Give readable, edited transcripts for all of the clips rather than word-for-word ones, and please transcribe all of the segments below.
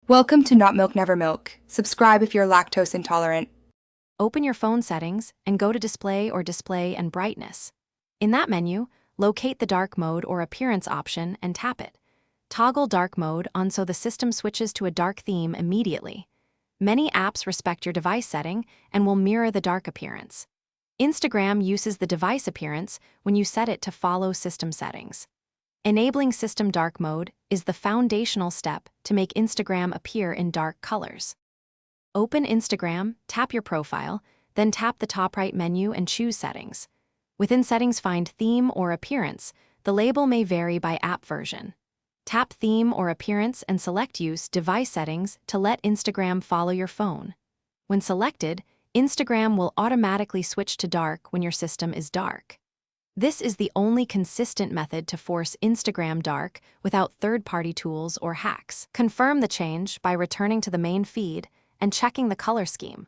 Welcome to Not Milk Never Milk. Subscribe if you're lactose intolerant. Open your phone settings and go to Display or Display and Brightness. In that menu, locate the dark mode or appearance option and tap it. Toggle dark mode on so the system switches to a dark theme immediately. Many apps respect your device setting and will mirror the dark appearance. Instagram uses the device appearance when you set it to follow system settings. Enabling system dark mode is the foundational step to make Instagram appear in dark colors. Open Instagram, tap your profile, then tap the top right menu and choose Settings. Within Settings, find Theme or Appearance. The label may vary by app version. Tap Theme or Appearance and select Use Device Settings to let Instagram follow your phone. When selected, Instagram will automatically switch to dark when your system is dark. This is the only consistent method to force Instagram dark without third-party tools or hacks. Confirm the change by returning to the main feed and checking the color scheme.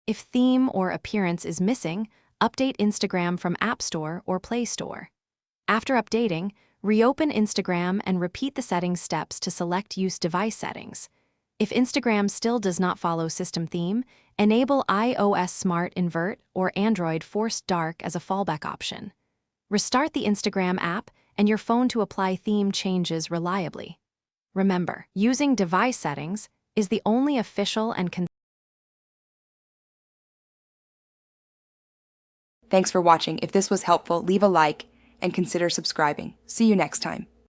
If theme or appearance is missing, update Instagram from App Store or Play Store. After updating, reopen Instagram and repeat the settings steps to select Use Device Settings. If Instagram still does not follow system theme, enable iOS Smart Invert or Android Forced Dark as a fallback option. Restart the Instagram app and your phone to apply theme changes reliably. Remember, using device settings is the only official and Thanks for watching. If this was helpful, leave a like and consider subscribing. See you next time.